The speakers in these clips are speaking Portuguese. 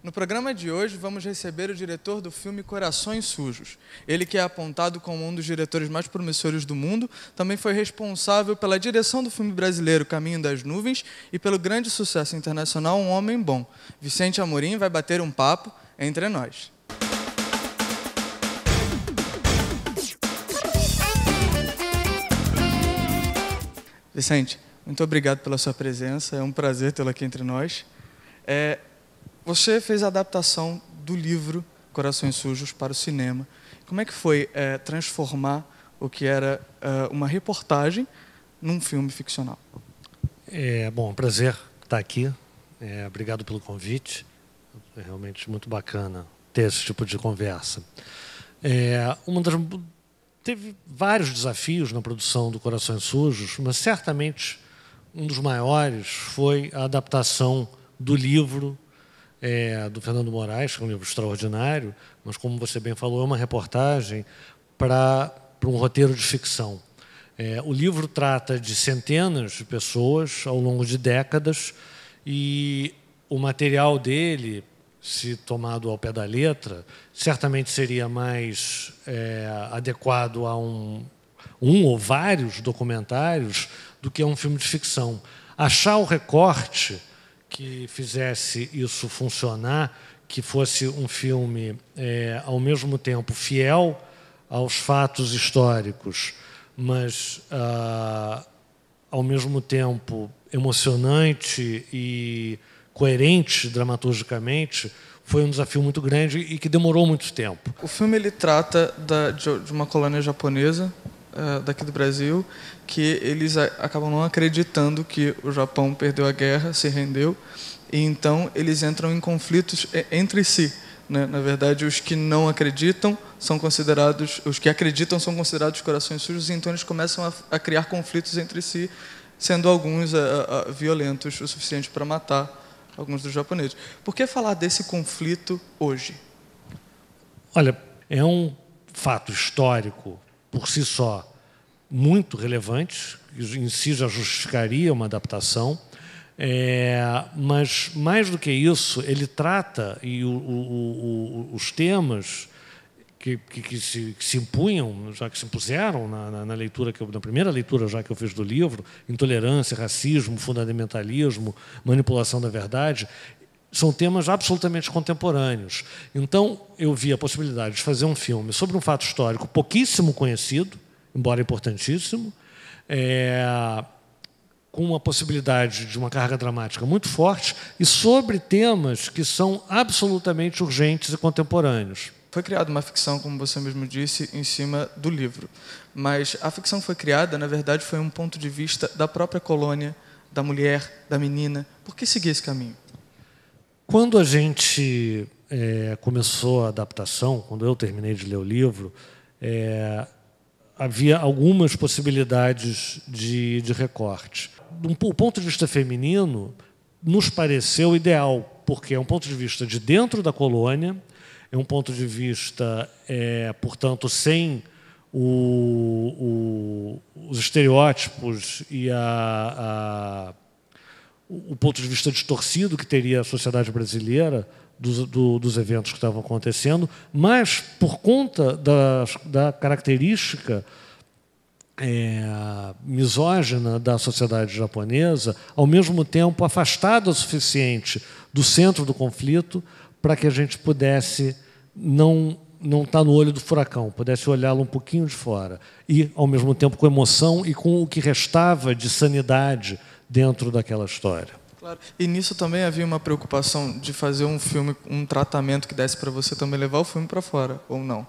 No programa de hoje, vamos receber o diretor do filme Corações Sujos. Ele, que é apontado como um dos diretores mais promissores do mundo, também foi responsável pela direção do filme brasileiro Caminho das Nuvens e pelo grande sucesso internacional Um Homem Bom. Vicente Amorim vai bater um papo entre nós. Vicente, muito obrigado pela sua presença, é um prazer tê-lo aqui entre nós. Você fez a adaptação do livro Corações Sujos para o cinema. Como é que foi transformar o que era uma reportagem num filme ficcional? É um prazer estar aqui. Obrigado pelo convite. É realmente muito bacana ter esse tipo de conversa. Teve vários desafios na produção do Corações Sujos, mas certamente um dos maiores foi a adaptação do livro do Fernando Moraes, que é um livro extraordinário, mas, como você bem falou, é uma reportagem para um roteiro de ficção. O livro trata de centenas de pessoas ao longo de décadas e o material dele, se tomado ao pé da letra, certamente seria mais adequado a um ou vários documentários do que a um filme de ficção. Achar o recorte que fizesse isso funcionar, que fosse um filme, ao mesmo tempo, fiel aos fatos históricos, mas, ao mesmo tempo, emocionante e coerente dramaturgicamente, foi um desafio muito grande e que demorou muito tempo. O filme ele trata de uma colônia japonesa, daqui do Brasil, que eles acabam não acreditando que o Japão perdeu a guerra, se rendeu, e então eles entram em conflitos entre si, né? Na verdade, os que não acreditam são considerados, os que acreditam são considerados corações sujos, e então eles começam a criar conflitos entre si, sendo alguns violentos o suficiente para matar alguns dos japoneses. Por que falar desse conflito hoje? Olha, é um fato histórico por si só muito relevante, em si já justificaria uma adaptação, mas, mais do que isso, ele trata, e os temas que se impunham, já que se impuseram na primeira leitura já que eu fiz do livro, intolerância, racismo, fundamentalismo, manipulação da verdade, são temas absolutamente contemporâneos. Então, eu vi a possibilidade de fazer um filme sobre um fato histórico pouquíssimo conhecido, embora importantíssimo, com uma possibilidade de uma carga dramática muito forte e sobre temas que são absolutamente urgentes e contemporâneos. Foi criada uma ficção, como você mesmo disse, em cima do livro. Mas a ficção foi criada, na verdade, foi um ponto de vista da própria colônia, da mulher, da menina. Por que seguir esse caminho? Quando a gente começou a adaptação, quando eu terminei de ler o livro, havia algumas possibilidades de recorte. Do ponto de vista feminino, nos pareceu ideal, porque é um ponto de vista de dentro da colônia, é um ponto de vista, portanto, sem os estereótipos e o ponto de vista distorcido que teria a sociedade brasileira dos eventos que estavam acontecendo, mas por conta da característica misógina da sociedade japonesa, ao mesmo tempo afastada o suficiente do centro do conflito para que a gente pudesse não estar no olho do furacão, pudesse olhá-lo um pouquinho de fora e, ao mesmo tempo, com emoção e com o que restava de sanidade dentro daquela história. Claro. E nisso também havia uma preocupação de fazer um filme, um tratamento que desse para você também levar o filme para fora, ou não?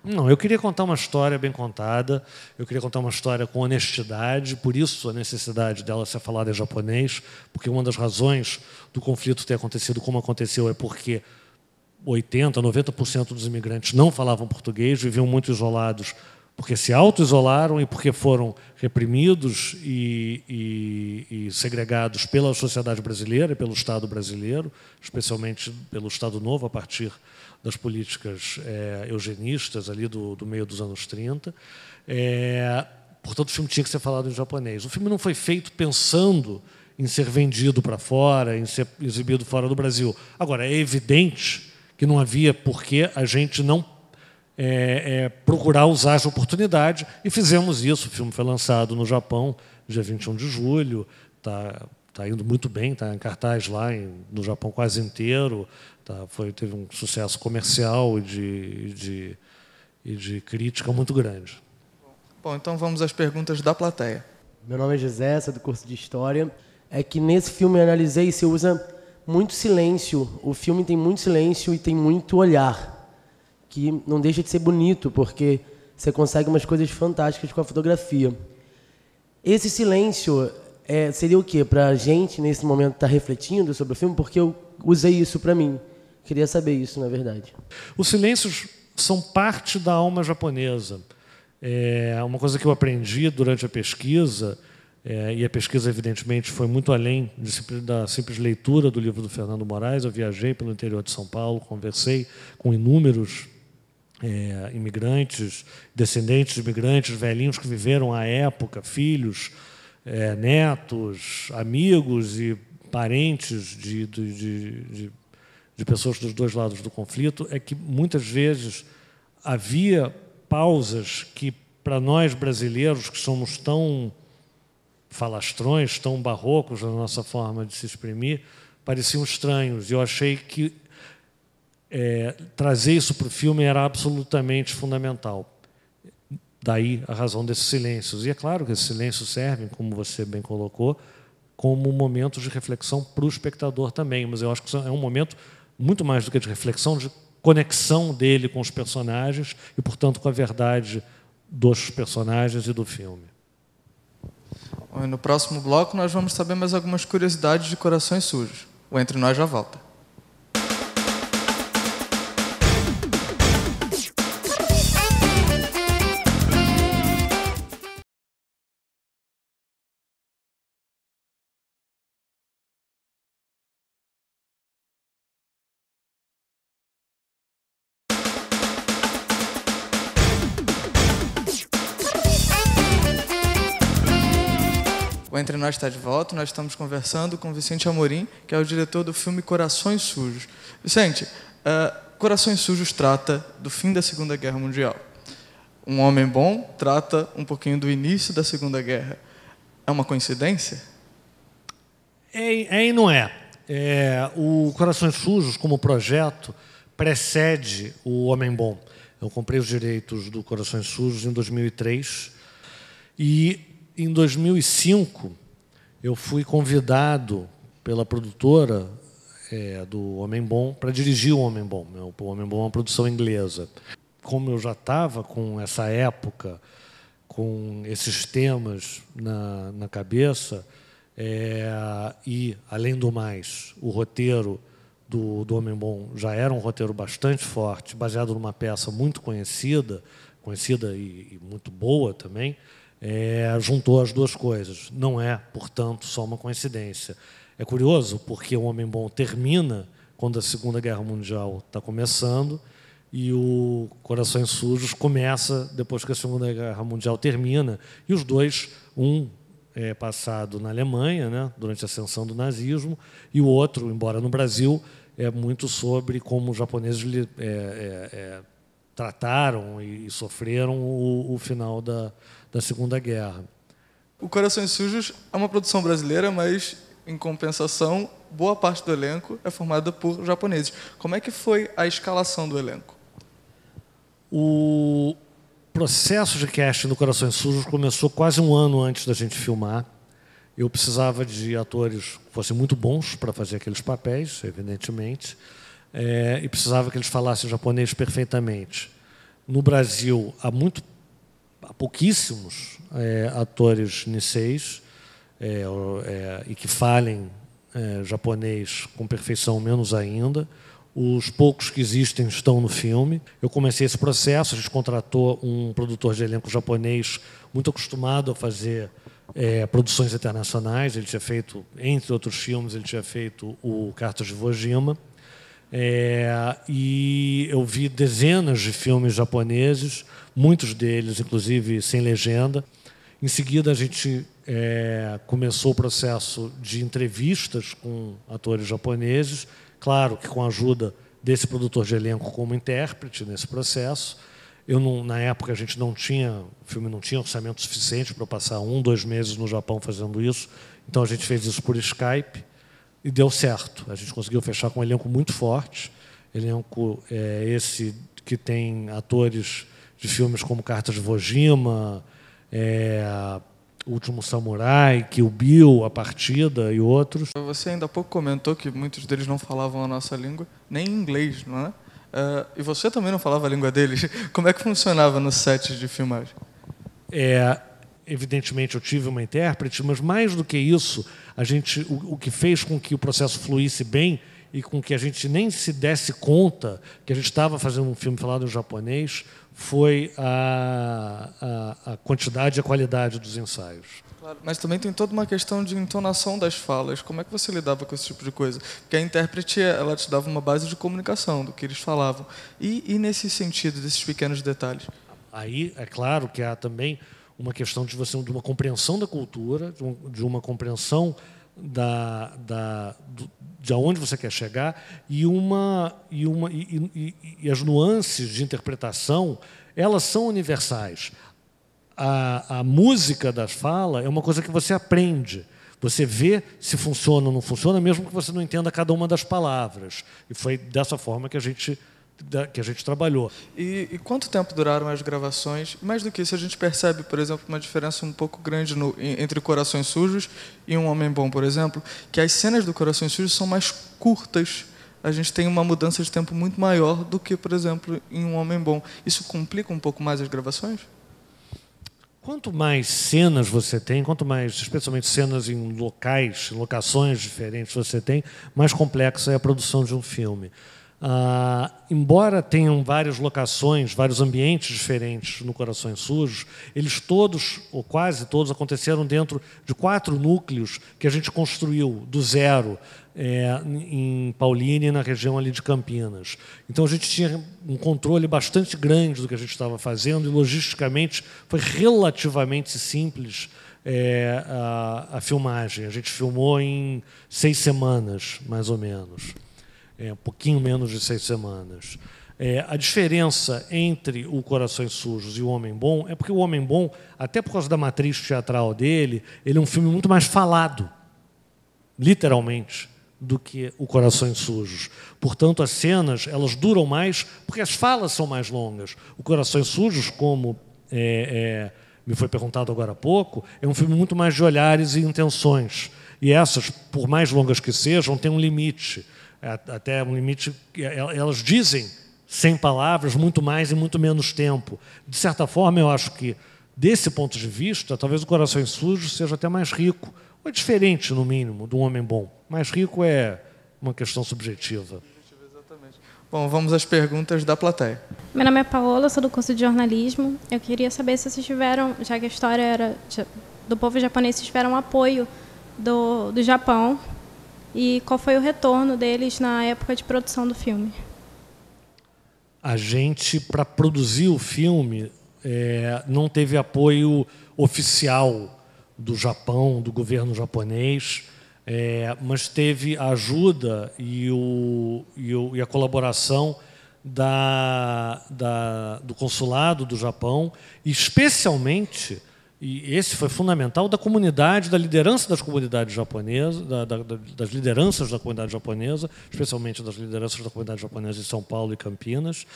Não, eu queria contar uma história bem contada, eu queria contar uma história com honestidade, por isso a necessidade dela ser falada em japonês, porque uma das razões do conflito ter acontecido como aconteceu é porque 80%, 90% dos imigrantes não falavam português, viviam muito isolados, porque se auto-isolaram e porque foram reprimidos e segregados pela sociedade brasileira e pelo Estado brasileiro, especialmente pelo Estado Novo, a partir das políticas eugenistas ali do meio dos anos 30. Portanto, o filme tinha que ser falado em japonês. O filme não foi feito pensando em ser vendido para fora, em ser exibido fora do Brasil. Agora, é evidente que não havia por que a gente não procurar usar essa oportunidade, e fizemos isso. O filme foi lançado no Japão, dia 21 de julho, está indo muito bem, está em cartaz lá no Japão quase inteiro, teve um sucesso comercial e de crítica muito grande. Bom, então vamos às perguntas da plateia. Meu nome é José, sou do curso de História. É que nesse filme eu analisei, se usa muito silêncio. O filme tem muito silêncio e tem muito olhar, que não deixa de ser bonito, porque você consegue umas coisas fantásticas com a fotografia. Esse silêncio seria o quê? Para a gente, nesse momento, estar refletindo sobre o filme, porque eu usei isso para mim. Queria saber isso, na verdade. Os silêncios são parte da alma japonesa. É uma coisa que eu aprendi durante a pesquisa, e a pesquisa, evidentemente, foi muito além da simples leitura do livro do Fernando Moraes. Eu viajei pelo interior de São Paulo, conversei com inúmeros imigrantes, descendentes de imigrantes, velhinhos que viveram a época, filhos, netos, amigos e parentes de pessoas dos dois lados do conflito, é que muitas vezes havia pausas que, para nós brasileiros, que somos tão falastrões, tão barrocos na nossa forma de se exprimir, pareciam estranhos. E eu achei que trazer isso para o filme era absolutamente fundamental. Daí a razão desses silêncios. E é claro que esses silêncios servem, como você bem colocou, como momentos de reflexão para o espectador também. Mas eu acho que é um momento muito mais do que de reflexão, de conexão dele com os personagens e, portanto, com a verdade dos personagens e do filme. No próximo bloco, nós vamos saber mais algumas curiosidades de Corações Sujos. O Entre Nós já volta. O Entre Nós está de volta. Nós estamos conversando com Vicente Amorim, que é o diretor do filme Corações Sujos. Vicente, Corações Sujos trata do fim da Segunda Guerra Mundial. Um Homem Bom trata um pouquinho do início da Segunda Guerra. É uma coincidência? E não é. O Corações Sujos, como projeto, precede o Homem Bom. Eu comprei os direitos do Corações Sujos em 2003 e em 2005, eu fui convidado pela produtora do Homem Bom para dirigir o Homem Bom. O Homem Bom é uma produção inglesa. Como eu já estava com essa época, com esses temas na cabeça, e, além do mais, o roteiro do Homem Bom já era um roteiro bastante forte, baseado numa peça muito conhecida e muito boa também, juntou as duas coisas. Não é, portanto, só uma coincidência. É curioso porque o Homem Bom termina quando a Segunda Guerra Mundial está começando e o Corações Sujos começa depois que a Segunda Guerra Mundial termina. E os dois, um é passado na Alemanha, né, durante a ascensão do nazismo, e o outro, embora no Brasil, é muito sobre como os japoneses trataram e sofreram o final da Segunda Guerra. O Corações Sujos é uma produção brasileira, mas, em compensação, boa parte do elenco é formada por japoneses. Como é que foi a escalação do elenco? O processo de casting do Corações Sujos começou quase um ano antes da gente filmar. Eu precisava de atores que fossem muito bons para fazer aqueles papéis, evidentemente, e precisava que eles falassem japonês perfeitamente. No Brasil, há pouquíssimos atores niseis e que falem japonês com perfeição, menos ainda. Os poucos que existem estão no filme. Eu comecei esse processo, a gente contratou um produtor de elenco japonês muito acostumado a fazer produções internacionais. Ele tinha feito, entre outros filmes, ele tinha feito o Cartas de Iwo Jima. E eu vi dezenas de filmes japoneses, muitos deles, inclusive, sem legenda. Em seguida, a gente começou o processo de entrevistas com atores japoneses, claro que com a ajuda desse produtor de elenco como intérprete nesse processo. Na época, a gente não tinha, o filme não tinha orçamento suficiente para passar 1, 2 meses no Japão fazendo isso, então a gente fez isso por Skype e deu certo. A gente conseguiu fechar com um elenco muito forte, elenco esse que tem atores de filmes como Cartas de Iwo Jima, O Último Samurai, Kill Bill, A Partida e outros. Você ainda há pouco comentou que muitos deles não falavam a nossa língua, nem inglês, não é? E você também não falava a língua deles. Como é que funcionava no set de filmagem? Evidentemente, eu tive uma intérprete, mas mais do que isso, o que fez com que o processo fluísse bem e com que a gente nem se desse conta que a gente estava fazendo um filme falado em japonês foi a quantidade e a qualidade dos ensaios. Claro, mas também tem toda uma questão de entonação das falas. Como é que você lidava com esse tipo de coisa? Porque a intérprete, ela te dava uma base de comunicação do que eles falavam. E nesse sentido, desses pequenos detalhes? Aí, é claro que há também uma questão de uma compreensão da cultura, de uma compreensão de aonde você quer chegar e as nuances de interpretação, elas são universais. A música das falas é uma coisa que você aprende. Você vê se funciona ou não funciona, mesmo que você não entenda cada uma das palavras. E foi dessa forma que a gente trabalhou. E quanto tempo duraram as gravações? Mais do que isso, a gente percebe, por exemplo, uma diferença um pouco grande entre Corações Sujos e Um Homem Bom, por exemplo, que as cenas do Corações Sujos são mais curtas. A gente tem uma mudança de tempo muito maior do que, por exemplo, em Um Homem Bom. Isso complica um pouco mais as gravações? Quanto mais cenas você tem, quanto mais, especialmente cenas em locações diferentes você tem, mais complexa é a produção de um filme. Embora tenham várias locações, vários ambientes diferentes no Corações Sujos, eles todos, ou quase todos, aconteceram dentro de 4 núcleos que a gente construiu do zero em Paulínia e na região ali de Campinas. Então a gente tinha um controle bastante grande do que a gente estava fazendo e logisticamente foi relativamente simples a filmagem. A gente filmou em 6 semanas, mais ou menos. Um pouquinho menos de 6 semanas. A diferença entre o Corações Sujos e o Homem Bom é porque o Homem Bom, até por causa da matriz teatral dele, ele é um filme muito mais falado, literalmente, do que o Corações Sujos. Portanto, as cenas elas duram mais porque as falas são mais longas. O Corações Sujos, como me foi perguntado agora há pouco, é um filme muito mais de olhares e intenções. E essas, por mais longas que sejam, têm um limite. Até um limite, elas dizem, sem palavras, muito mais e muito menos tempo. De certa forma, eu acho que, desse ponto de vista, talvez o Corações Sujos seja até mais rico, ou diferente, no mínimo, do Homem Bom. Mais rico é uma questão subjetiva. Exatamente. Bom, vamos às perguntas da plateia. Meu nome é Paola, sou do curso de jornalismo. Eu queria saber se vocês tiveram, já que a história era do povo japonês, se tiveram apoio do Japão. E qual foi o retorno deles na época de produção do filme? A gente, para produzir o filme, não teve apoio oficial do Japão, do governo japonês, mas teve a ajuda e a colaboração do consulado do Japão, e especialmente, e esse foi fundamental, da comunidade, da liderança das comunidades japonesas, das lideranças da comunidade japonesa, especialmente das lideranças da comunidade japonesa de São Paulo e Campinas,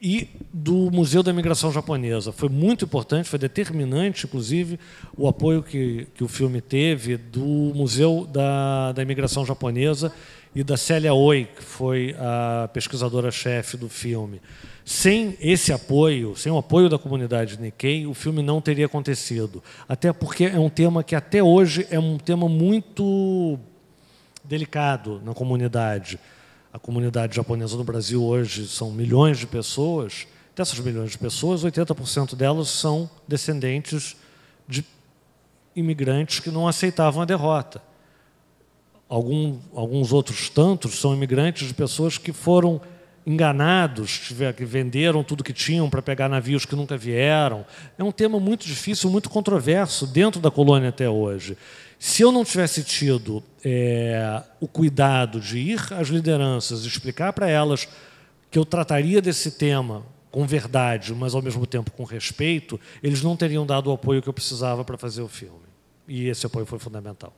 e do Museu da Imigração Japonesa. Foi muito importante, foi determinante, inclusive, o apoio que o filme teve do Museu da Imigração Japonesa e da Célia Oi, que foi a pesquisadora-chefe do filme. Sem esse apoio, sem o apoio da comunidade Nikkei, o filme não teria acontecido. Até porque é um tema que, até hoje, é um tema muito delicado na comunidade. A comunidade japonesa no Brasil hoje são milhões de pessoas. Dessas milhões de pessoas, 80% delas são descendentes de imigrantes que não aceitavam a derrota. Alguns outros tantos são imigrantes de pessoas que foram enganados, que venderam tudo que tinham para pegar navios que nunca vieram. É um tema muito difícil, muito controverso dentro da colônia até hoje. Se eu não tivesse tido o cuidado de ir às lideranças e explicar para elas que eu trataria desse tema com verdade, mas ao mesmo tempo com respeito, eles não teriam dado o apoio que eu precisava para fazer o filme. E esse apoio foi fundamental.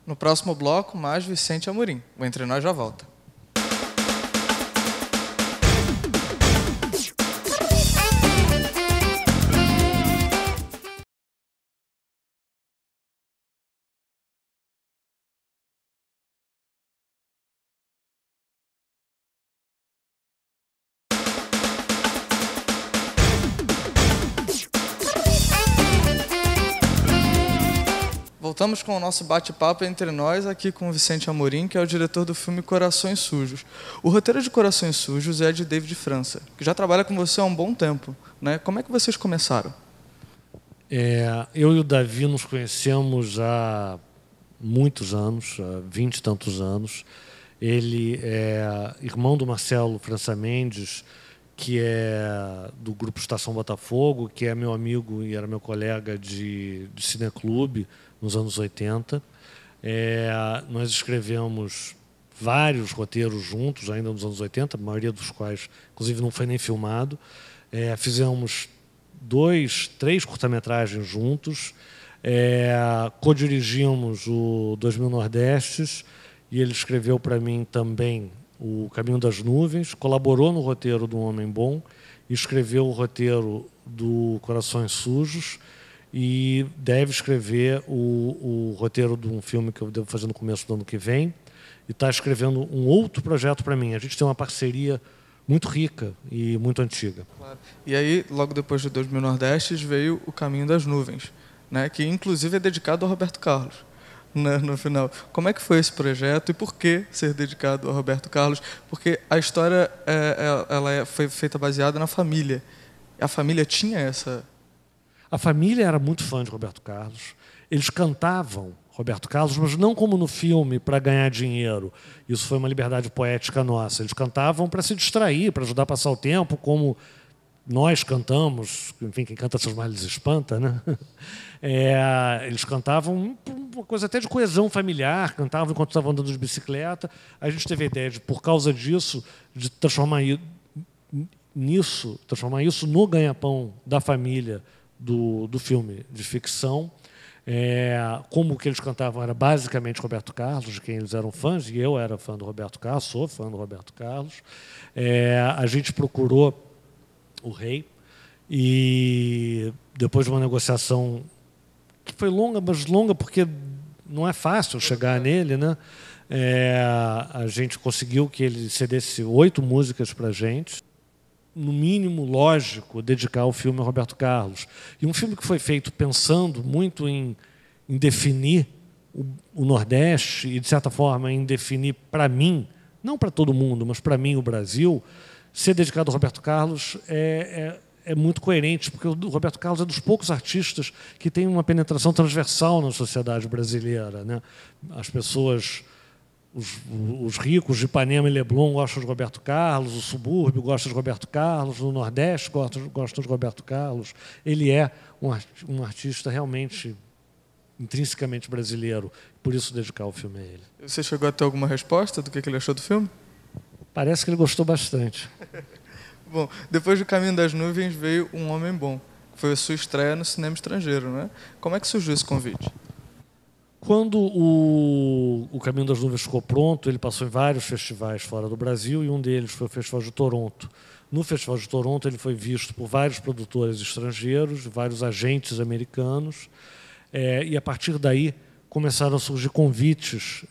No próximo bloco, mais Vicente Amorim. O Entre Nós já volta. Voltamos com o nosso bate-papo entre nós, aqui com o Vicente Amorim, que é o diretor do filme Corações Sujos. O roteiro de Corações Sujos é de David França, que já trabalha com você há um bom tempo, né? Como é que vocês começaram? Eu e o Davi nos conhecemos há muitos anos, há 20 e tantos anos. Ele é irmão do Marcelo França Mendes, que é do Grupo Estação Botafogo, que é meu amigo e era meu colega de cineclube nos anos 80. Nós escrevemos vários roteiros juntos, ainda nos anos 80, a maioria dos quais, inclusive, não foi nem filmado. Fizemos 2, 3 curta-metragens juntos, co-dirigimos o 2000 Nordestes, e ele escreveu para mim também O Caminho das Nuvens, colaborou no roteiro do Homem Bom, escreveu o roteiro do Corações Sujos e deve escrever o roteiro de um filme que eu devo fazer no começo do ano que vem, e está escrevendo um outro projeto para mim. A gente tem uma parceria muito rica e muito antiga. Claro. E aí, logo depois de 2000 Nordestes, veio O Caminho das Nuvens, né, que inclusive é dedicado ao Roberto Carlos. No final. Como é que foi esse projeto e por que ser dedicado ao Roberto Carlos? Porque a história foi feita baseada na família. A família tinha essa... A família era muito fã de Roberto Carlos. Eles cantavam Roberto Carlos, mas não como no filme, para ganhar dinheiro. Isso foi uma liberdade poética nossa. Eles cantavam para se distrair, para ajudar a passar o tempo, como nós cantamos. Enfim, quem canta seus males espanta, né? Eles cantavam uma coisa até de coesão familiar, cantavam enquanto estavam andando de bicicleta. A gente teve a ideia de, por causa disso, de transformar isso no ganha-pão da família do filme de ficção. Como o que eles cantavam era basicamente Roberto Carlos, de quem eles eram fãs, e eu era fã do Roberto Carlos, sou fã do Roberto Carlos. A gente procurou o Rei, e depois de uma negociação que foi longa, mas longa porque não é fácil chegar nele, né? A gente conseguiu que ele cedesse 8 músicas para a gente. No mínimo, lógico, dedicar o filme a Roberto Carlos. E um filme que foi feito pensando muito em definir o Nordeste e, de certa forma, em definir para mim, não para todo mundo, mas para mim, o Brasil, ser dedicado ao Roberto Carlos é muito coerente, porque o Roberto Carlos é dos poucos artistas que tem uma penetração transversal na sociedade brasileira, né? As pessoas, os ricos de Ipanema e Leblon gostam de Roberto Carlos, o subúrbio gosta de Roberto Carlos, o Nordeste gosta de Roberto Carlos. Ele é um artista realmente intrinsecamente brasileiro, por isso dedicar o filme a ele. Você chegou a ter alguma resposta do que ele achou do filme? Parece que ele gostou bastante. Bom, depois do Caminho das Nuvens veio Um Homem Bom, que foi a sua estreia no cinema estrangeiro, né? Como é que surgiu esse convite? Quando o Caminho das Nuvens ficou pronto, ele passou em vários festivais fora do Brasil, e um deles foi o Festival de Toronto. No Festival de Toronto, ele foi visto por vários produtores estrangeiros, vários agentes americanos, e a partir daí começaram a surgir convites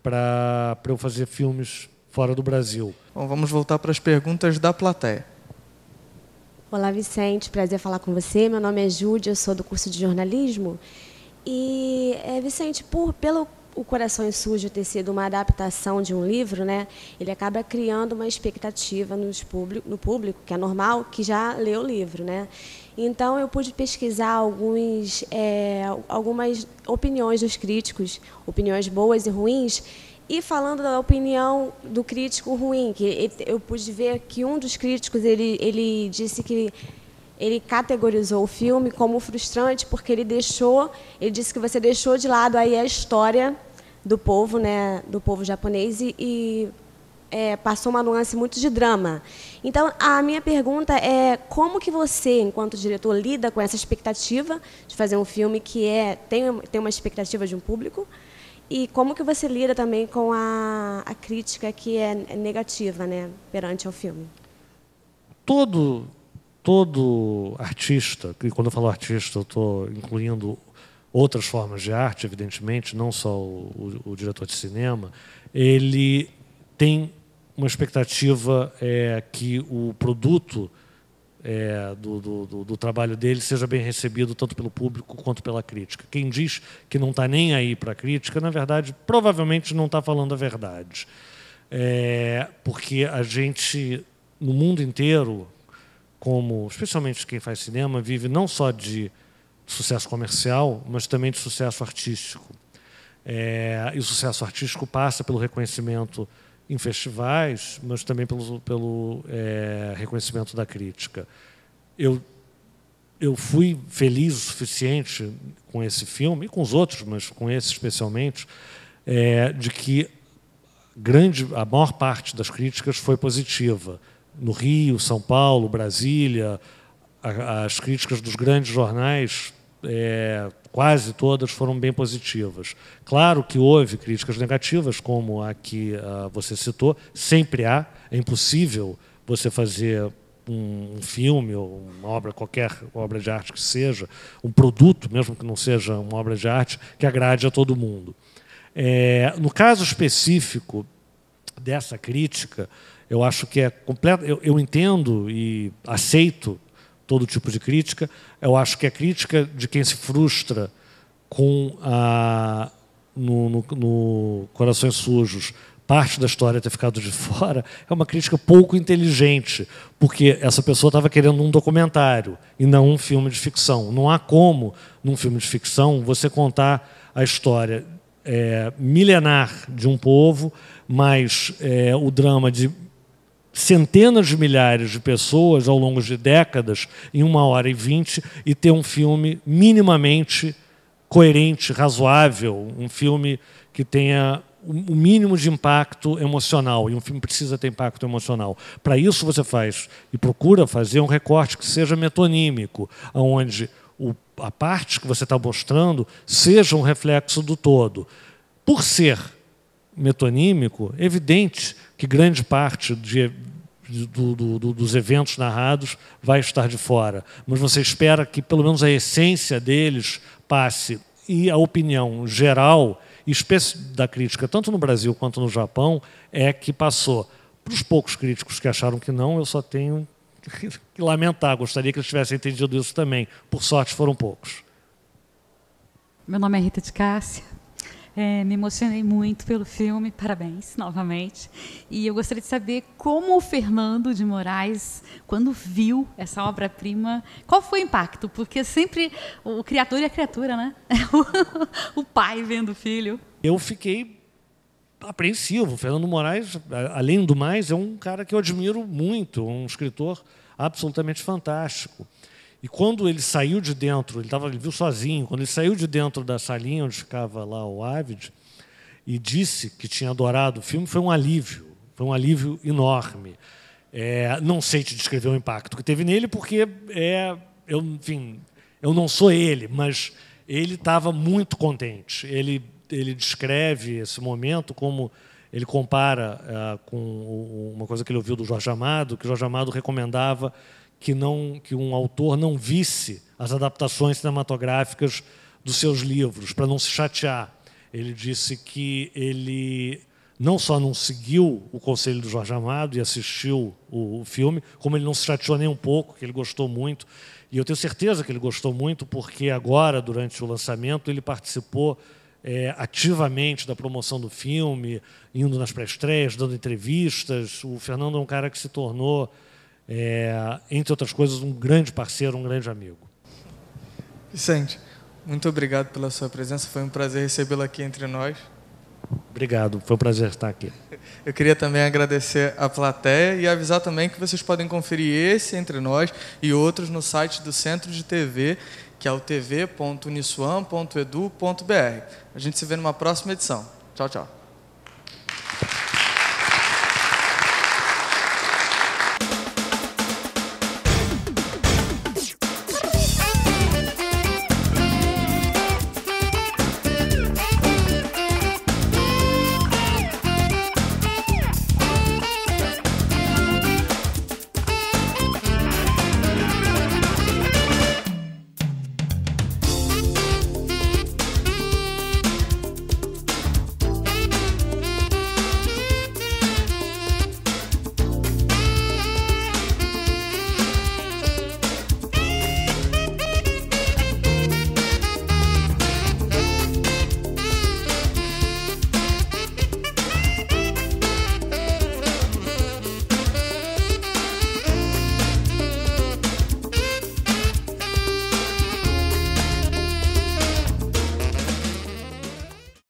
para eu fazer filmes fora do Brasil. Bom, vamos voltar para as perguntas da plateia. Olá, Vicente. Prazer falar com você. Meu nome é Júlia, eu sou do curso de jornalismo. E, Vicente, pelo O Corações Sujos ter sido uma adaptação de um livro, né, ele acaba criando uma expectativa no público, que é normal, que já leu o livro, né? Então, eu pude pesquisar algumas opiniões dos críticos, opiniões boas e ruins, E falando da opinião do crítico ruim, que eu pude ver que um dos críticos ele disse que ele categorizou o filme como frustrante porque ele disse que você deixou de lado aí a história do povo, né, do povo japonês e passou uma nuance muito de drama. Então, a minha pergunta é como que você, enquanto diretor, lida com essa expectativa de fazer um filme que tem uma expectativa de um público e como que você lida também com a crítica que é negativa, né, perante ao filme? Todo artista, e quando eu falo artista, eu estou incluindo outras formas de arte, evidentemente, não só o diretor de cinema, ele tem uma expectativa que o produto do trabalho dele seja bem recebido tanto pelo público quanto pela crítica. Quem diz que não está nem aí para a crítica, na verdade, provavelmente não está falando a verdade. Porque a gente, no mundo inteiro, especialmente quem faz cinema, vive não só de sucesso comercial, mas também de sucesso artístico. E o sucesso artístico passa pelo reconhecimento em festivais, mas também pelo reconhecimento da crítica. Eu fui feliz o suficiente com esse filme, e com os outros, mas com esse especialmente, de que a maior parte das críticas foi positiva. No Rio, São Paulo, Brasília, as críticas dos grandes jornais, quase todas foram bem positivas. Claro que houve críticas negativas, como a que você citou, sempre há. É impossível você fazer um filme ou uma obra, qualquer obra de arte que seja, um produto, mesmo que não seja uma obra de arte, que agrade a todo mundo. No caso específico dessa crítica, eu acho que eu entendo e aceito todo tipo de crítica. Eu acho que a crítica de quem se frustra com no Corações Sujos parte da história ter ficado de fora é uma crítica pouco inteligente, porque essa pessoa estava querendo um documentário e não um filme de ficção. Não há como, num filme de ficção, você contar a história milenar de um povo, mas o drama de centenas de milhares de pessoas ao longo de décadas em 1h20 e ter um filme minimamente coerente, razoável, um filme que tenha o mínimo de impacto emocional, e um filme precisa ter impacto emocional. Para isso você faz e procura fazer um recorte que seja metonímico, onde a parte que você está mostrando seja um reflexo do todo. Por ser metonímico, é evidente que grande parte dos eventos narrados vai estar de fora, mas você espera que pelo menos a essência deles passe, e a opinião geral da crítica, tanto no Brasil quanto no Japão, é que passou. Para os poucos críticos que acharam que não, eu só tenho que lamentar, gostaria que eles tivessem entendido isso também. Por sorte, foram poucos. Meu nome é Rita de Cássia. Me emocionei muito pelo filme, parabéns novamente. E eu gostaria de saber como o Fernando de Moraes, quando viu essa obra-prima, qual foi o impacto? Porque sempre o criador e a criatura, né? O pai vendo o filho. Eu fiquei apreensivo. O Fernando Moraes, além do mais, é um cara que eu admiro muito, um escritor absolutamente fantástico. E quando ele saiu de dentro, ele viu sozinho, quando ele saiu de dentro da salinha onde ficava lá o Avid e disse que tinha adorado o filme, foi um alívio enorme. Não sei te descrever o impacto que teve nele, porque eu não sou ele, mas ele estava muito contente. Ele descreve esse momento como ele compara com uma coisa que ele ouviu do Jorge Amado, que o Jorge Amado recomendava que um autor não visse as adaptações cinematográficas dos seus livros, para não se chatear. Ele disse que ele não só não seguiu o conselho do Jorge Amado e assistiu o filme, como ele não se chateou nem um pouco, que ele gostou muito. E eu tenho certeza que ele gostou muito, porque agora, durante o lançamento, ele participou ativamente da promoção do filme, indo nas pré-estreias, dando entrevistas. O Fernando é um cara que se tornou, entre outras coisas, um grande parceiro, um grande amigo. Vicente, muito obrigado pela sua presença. Foi um prazer recebê-lo aqui entre nós. Obrigado, foi um prazer estar aqui. Eu queria também agradecer a plateia e avisar também que vocês podem conferir esse Entre Nós e outros no site do Centro de TV, que é o tv.uniswan.edu.br. A gente se vê numa próxima edição. Tchau, tchau.